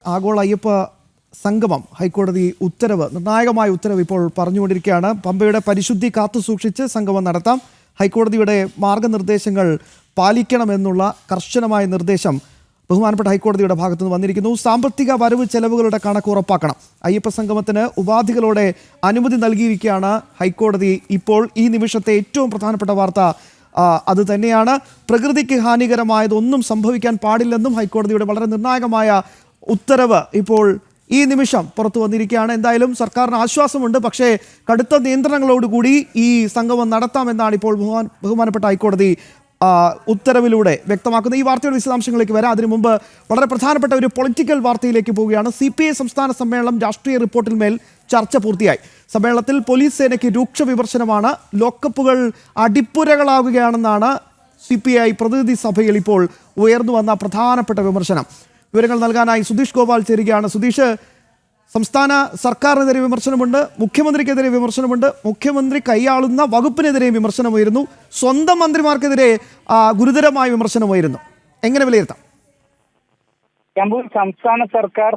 ആഗോള അയ്യപ്പ സംഗമം ഹൈക്കോടതി ഉത്തരവ് നിർണായകമായ ഉത്തരവ് ഇപ്പോൾ പറഞ്ഞുകൊണ്ടിരിക്കുകയാണ്. പമ്പയുടെ പരിശുദ്ധി കാത്തുസൂക്ഷിച്ച് സംഗമം നടത്താം. ഹൈക്കോടതിയുടെ മാർഗനിർദ്ദേശങ്ങൾ പാലിക്കണമെന്നുള്ള കർശനമായ നിർദ്ദേശം ബഹുമാനപ്പെട്ട ഹൈക്കോടതിയുടെ ഭാഗത്തുനിന്ന് വന്നിരിക്കുന്നു. സാമ്പത്തിക വരവ് ചെലവുകളുടെ കണക്ക് ഉറപ്പാക്കണം. അയ്യപ്പ സംഗമത്തിന് ഉപാധികളോടെ അനുമതി നൽകിയിരിക്കുകയാണ് ഹൈക്കോടതി. ഇപ്പോൾ ഈ നിമിഷത്തെ ഏറ്റവും പ്രധാനപ്പെട്ട വാർത്ത അത് തന്നെയാണ്. പ്രകൃതിക്ക് ഹാനികരമായതൊന്നും സംഭവിക്കാൻ പാടില്ലെന്നും ഹൈക്കോടതിയുടെ വളരെ നിർണായകമായ ഉത്തരവ് ഇപ്പോൾ ഈ നിമിഷം പുറത്തു വന്നിരിക്കുകയാണ്. എന്തായാലും സർക്കാരിന് ആശ്വാസമുണ്ട്. പക്ഷേ കടുത്ത നിയന്ത്രണങ്ങളോടുകൂടി ഈ സംഗമം നടത്താമെന്നാണ് ഇപ്പോൾ ബഹുമാനപ്പെട്ട ഹൈക്കോടതി ഉത്തരവിലൂടെ വ്യക്തമാക്കുന്നത്. ഈ വാർത്തയുടെ വിശദാംശങ്ങളിലേക്ക് വരാം. അതിനു മുമ്പ് വളരെ പ്രധാനപ്പെട്ട ഒരു പൊളിറ്റിക്കൽ വാർത്തയിലേക്ക് പോവുകയാണ്. CPI സംസ്ഥാന സമ്മേളനം രാഷ്ട്രീയ റിപ്പോർട്ടിൽ മേൽ ചർച്ച പൂർത്തിയായി. സമ്മേളനത്തിൽ പോലീസ് സേനയ്ക്ക് രൂക്ഷ വിമർശനമാണ്. ലോക്കപ്പുകൾ അടിപ്പുരകളാവുകയാണെന്നാണ് CPI പ്രതിനിധി സഭയിൽ ഇപ്പോൾ ഉയർന്നു വന്ന പ്രധാനപ്പെട്ട വിമർശനം. വിവരങ്ങൾ നൽകാനായി സുധീഷ് ഗോപാൽ ചേരുകയാണ്. സുധീഷ്, സംസ്ഥാന സർക്കാരിനെതിരെ വിമർശനമുണ്ട്, മുഖ്യമന്ത്രിക്കെതിരെ വിമർശനമുണ്ട്, മുഖ്യമന്ത്രി കൈയാളുന്ന വകുപ്പിനെതിരെയും വിമർശനമായിരുന്നു, സ്വന്തം മന്ത്രിമാർക്കെതിരെ ഗുരുതരമായ വിമർശനമായിരുന്നു. എങ്ങനെ വിലയിരുത്താം? സംസ്ഥാന സർക്കാർ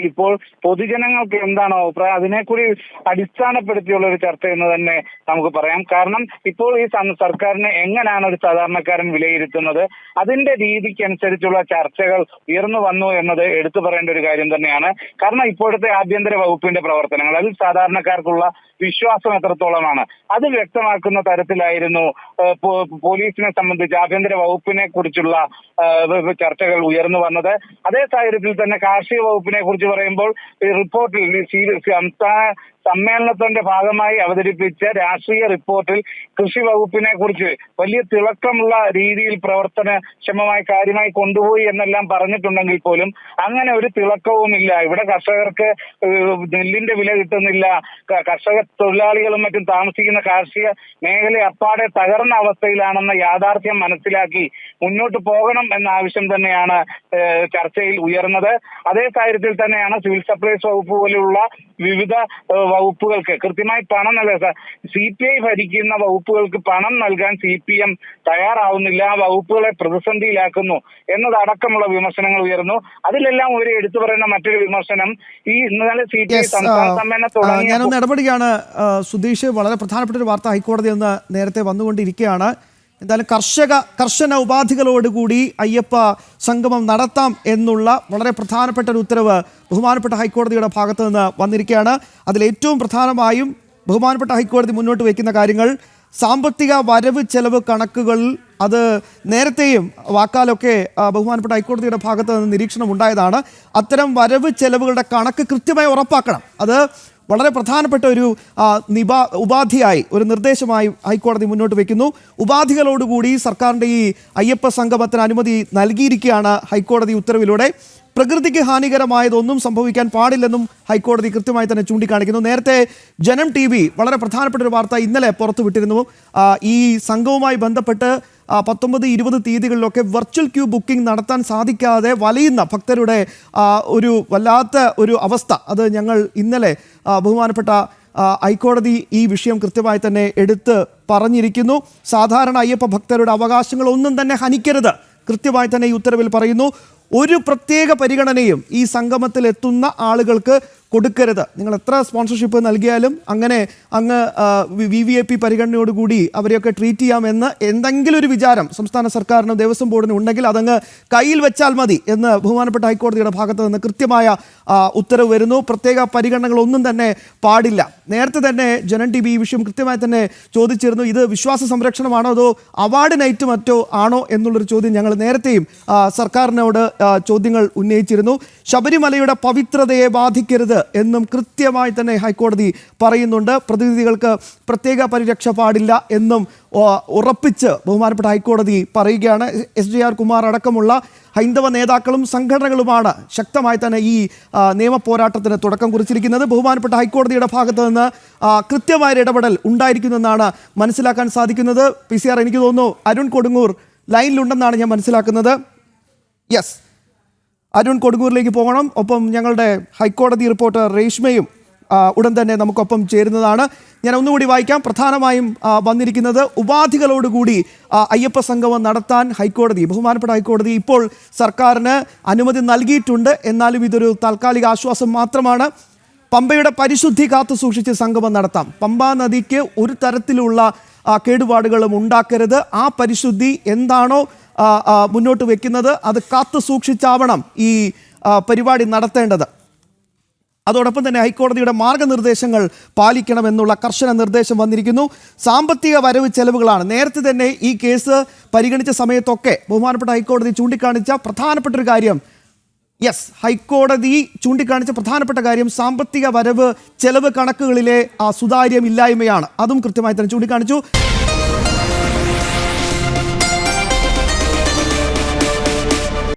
ഇപ്പോൾ പൊതുജനങ്ങൾക്ക് എന്താണോ അഭിപ്രായം അതിനെക്കൂടി അടിസ്ഥാനപ്പെടുത്തിയുള്ള ഒരു ചർച്ച എന്ന് തന്നെ നമുക്ക് പറയാം. കാരണം ഇപ്പോൾ ഈ സർക്കാരിനെ എങ്ങനെയാണ് ഒരു സാധാരണക്കാരൻ വിലയിരുത്തുന്നത്, അതിന്റെ രീതിക്കനുസരിച്ചുള്ള ചർച്ചകൾ ഉയർന്നു വന്നു എന്നത് എടുത്തു പറയേണ്ട ഒരു കാര്യം തന്നെയാണ്. കാരണം ഇപ്പോഴത്തെ ആഭ്യന്തര വകുപ്പിന്റെ പ്രവർത്തനങ്ങൾ അതിൽ സാധാരണക്കാർക്കുള്ള വിശ്വാസം എത്രത്തോളമാണ് അത് വ്യക്തമാക്കുന്ന തരത്തിലായിരുന്നു പോലീസിനെ സംബന്ധിച്ച് ആഭ്യന്തര വകുപ്പിനെ കുറിച്ചുള്ള ചർച്ചകൾ ഉയർന്നു വന്നത്. അതേ സാഹചര്യത്തിൽ തന്നെ കാർഷിക വകുപ്പിനെ കുറിച്ച് പറയുമ്പോൾ റിപ്പോർട്ടിൽ സംസ്ഥാന സമ്മേളനത്തിന്റെ ഭാഗമായി അവതരിപ്പിച്ച രാഷ്ട്രീയ റിപ്പോർട്ടിൽ കൃഷി വകുപ്പിനെ കുറിച്ച് വലിയ തിളക്കമുള്ള രീതിയിൽ പ്രവർത്തനക്ഷമമായി കാര്യമായി കൊണ്ടുപോയി എന്നെല്ലാം പറഞ്ഞിട്ടുണ്ടെങ്കിൽ പോലും അങ്ങനെ ഒരു തിളക്കവുമില്ല. ഇവിടെ കർഷകർക്ക് നെല്ലിന്റെ വില കിട്ടുന്നില്ല, കർഷക തൊഴിലാളികളും മറ്റും താമസിക്കുന്ന കാർഷിക മേഖല അപ്പാടെ തകർന്ന അവസ്ഥയിലാണെന്ന യാഥാർത്ഥ്യം മനസ്സിലാക്കി മുന്നോട്ട് പോകണം എന്ന ആവശ്യം തന്നെയാണ് ചർച്ചയിൽ ഉയർന്നത്. അതേ സാഹചര്യത്തിൽ തന്നെയാണ് സിവിൽ സപ്ലൈസ് വകുപ്പ് പോലെയുള്ള വിവിധ വകുപ്പുകൾക്ക് കൃത്യമായി പണം നൽകുക. CPI ഭരിക്കുന്ന വകുപ്പുകൾക്ക് പണം നൽകാൻ CPM തയ്യാറാവുന്നില്ല, ആ വകുപ്പുകളെ പ്രതിസന്ധിയിലാക്കുന്നു എന്നതടക്കമുള്ള വിമർശനങ്ങൾ ഉയർന്നു. അതിലെല്ലാം ഒരു എടുത്തു പറയുന്ന മറ്റൊരു വിമർശനം ഈ ഇന്നലെ CPI സംസ്ഥാന സമ്മേളനം തുടങ്ങി. ഞാനൊന്ന് ഇടപെടുകയാണ് സുധീഷ്. വളരെ പ്രധാനപ്പെട്ട ഒരു വാർത്ത ഹൈക്കോടതി എന്ന് നേരത്തെ വന്നുകൊണ്ടിരിക്കുകയാണ്. എന്തായാലും കർശന ഉപാധികളോടുകൂടി അയ്യപ്പ സംഗമം നടത്താം എന്നുള്ള വളരെ പ്രധാനപ്പെട്ട ഒരു ഉത്തരവ് ബഹുമാനപ്പെട്ട ഹൈക്കോടതിയുടെ ഭാഗത്ത് നിന്ന് വന്നിരിക്കുകയാണ്. അതിലേറ്റവും പ്രധാനമായും ബഹുമാനപ്പെട്ട ഹൈക്കോടതി മുന്നോട്ട് വയ്ക്കുന്ന കാര്യങ്ങൾ സാമ്പത്തിക വരവ് ചെലവ് കണക്കുകൾ. അത് നേരത്തെയും വാക്കാലൊക്കെ ബഹുമാനപ്പെട്ട ഹൈക്കോടതിയുടെ ഭാഗത്ത് നിന്ന് നിരീക്ഷണം ഉണ്ടായതാണ്. അത്തരം വരവ് ചെലവുകളുടെ കണക്ക് കൃത്യമായി ഉറപ്പാക്കണം. അത് വളരെ പ്രധാനപ്പെട്ട ഒരു ഉപാധിയായി ഒരു നിർദ്ദേശമായി ഹൈക്കോടതി മുന്നോട്ട് വയ്ക്കുന്നു. ഉപാധികളോടുകൂടി സർക്കാരിൻ്റെ ഈ അയ്യപ്പ സംഗമത്തിന് അനുമതി നൽകിയിരിക്കുകയാണ് ഹൈക്കോടതി ഉത്തരവിലൂടെ. പ്രകൃതിക്ക് ഹാനികരമായതൊന്നും സംഭവിക്കാൻ പാടില്ലെന്നും ഹൈക്കോടതി കൃത്യമായി തന്നെ ചൂണ്ടിക്കാണിക്കുന്നു. നേരത്തെ ജനം TV വളരെ പ്രധാനപ്പെട്ട ഒരു വാർത്ത ഇന്നലെ പുറത്തുവിട്ടിരുന്നു. ഈ സംഘവുമായി ബന്ധപ്പെട്ട് 19-20 തീയതികളിലൊക്കെ വെർച്വൽ ക്യൂ ബുക്കിംഗ് നടത്താൻ സാധിക്കാതെ വലയുന്ന ഭക്തരുടെ ഒരു വല്ലാത്ത ഒരു അവസ്ഥ അത് ഞങ്ങൾ ഇന്നലെ ബഹുമാനപ്പെട്ട ഹൈക്കോടതി ഈ വിഷയം കൃത്യമായി തന്നെ എടുത്ത് പറഞ്ഞിരിക്കുന്നു. സാധാരണ അയ്യപ്പ ഭക്തരുടെ അവകാശങ്ങളൊന്നും തന്നെ ഹനിക്കരുത് കൃത്യമായി തന്നെ ഈ ഉത്തരവിൽ പറയുന്നു. ഒരു പ്രത്യേക പരിഗണനയും ഈ സംഗമത്തിൽ എത്തുന്ന ആളുകൾക്ക് കൊടുക്കരുത്. നിങ്ങൾ എത്ര സ്പോൺസർഷിപ്പ് നൽകിയാലും അങ്ങ് VIP പരിഗണനയോടുകൂടി അവരെയൊക്കെ ട്രീറ്റ് ചെയ്യാമെന്ന് എന്തെങ്കിലും ഒരു വിചാരം സംസ്ഥാന സർക്കാരിനും ദേവസ്വം ബോർഡിനും ഉണ്ടെങ്കിൽ അതങ്ങ് കയ്യിൽ വെച്ചാൽ മതി എന്ന് ബഹുമാനപ്പെട്ട ഹൈക്കോടതിയുടെ ഭാഗത്ത് നിന്ന് കൃത്യമായ ഉത്തരവ് വരുന്നു. പ്രത്യേക പരിഗണനകളൊന്നും തന്നെ പാടില്ല. നേരത്തെ തന്നെ ജനം TV ഈ വിഷയം കൃത്യമായി തന്നെ ചോദിച്ചിരുന്നു. ഇത് വിശ്വാസ സംരക്ഷണമാണോ അതോ അവാർഡ് നൈറ്റ് മറ്റോ ആണോ എന്നുള്ളൊരു ചോദ്യം ഞങ്ങൾ നേരത്തെയും സർക്കാരിനോട് ചോദ്യങ്ങൾ ഉന്നയിച്ചിരുന്നു. ശബരിമലയുടെ പവിത്രതയെ ബാധിക്കരുത് എന്നും കൃത്യമായി തന്നെ ഹൈക്കോടതി പറയുന്നുണ്ട്. പ്രതിനിധികൾക്ക് പ്രത്യേക പരിരക്ഷ പാടില്ല എന്നും ഉറപ്പിച്ച് ബഹുമാനപ്പെട്ട ഹൈക്കോടതി പറയുകയാണ്. SJR കുമാർ അടക്കമുള്ള ഹൈന്ദവ നേതാക്കളും സംഘടനകളുമാണ് ശക്തമായി തന്നെ ഈ നിയമ പോരാട്ടത്തിന് തുടക്കം കുറിച്ചിരിക്കുന്നത്. ബഹുമാനപ്പെട്ട ഹൈക്കോടതിയുടെ ഭാഗത്ത് നിന്ന് കൃത്യമായ ഇടപെടൽ ഉണ്ടായിരിക്കുമെന്നാണ് മനസ്സിലാക്കാൻ സാധിക്കുന്നത്. PCR എനിക്ക് തോന്നുന്നു അരുൺ കൊടുങ്ങൂർ ലൈനിലുണ്ടെന്നാണ് ഞാൻ മനസ്സിലാക്കുന്നത്. യെസ്, അരുൺ കൊടുങ്ങൂരിലേക്ക് പോകണം. ഒപ്പം ഞങ്ങളുടെ ഹൈക്കോടതി റിപ്പോർട്ടർ രേഷ്മയും ഉടൻ തന്നെ നമുക്കൊപ്പം ചേരുന്നതാണ്. ഞാൻ ഒന്നുകൂടി വായിക്കാം. പ്രധാനമായും വന്നിരിക്കുന്നത് ഉപാധികളോടുകൂടി അയ്യപ്പ സംഗമം നടത്താൻ ബഹുമാനപ്പെട്ട ഹൈക്കോടതി ഇപ്പോൾ സർക്കാരിന് അനുമതി നൽകിയിട്ടുണ്ട്. എന്നാലും ഇതൊരു താൽക്കാലിക ആശ്വാസം മാത്രമാണ്. പമ്പയുടെ പരിശുദ്ധി കാത്തു സൂക്ഷിച്ച് സംഗമം നടത്താം. പമ്പാ നദിക്ക് ഒരു തരത്തിലുള്ള കേടുപാടുകളും ഉണ്ടാക്കരുത്. ആ പരിശുദ്ധി എന്താണോ മുന്നോട്ട് വെക്കുന്നത് അത് കാത്തു സൂക്ഷിച്ചാവണം ഈ പരിപാടി നടത്തേണ്ടത്. അതോടൊപ്പം തന്നെ ഹൈക്കോടതിയുടെ മാർഗനിർദ്ദേശങ്ങൾ പാലിക്കണമെന്നുള്ള കർശന നിർദ്ദേശം വന്നിരിക്കുന്നു. സാമ്പത്തിക വരവ് ചെലവുകളാണ് നേരത്തെ തന്നെ ഈ കേസ് പരിഗണിച്ച സമയത്തൊക്കെ ബഹുമാനപ്പെട്ട ഹൈക്കോടതി ചൂണ്ടിക്കാണിച്ച പ്രധാനപ്പെട്ട ഒരു കാര്യം സാമ്പത്തിക വരവ് ചെലവ് കണക്കുകളിലെ സുതാര്യമില്ലായ്മയാണ്. അതും കൃത്യമായി തന്നെ ചൂണ്ടിക്കാണിച്ചു.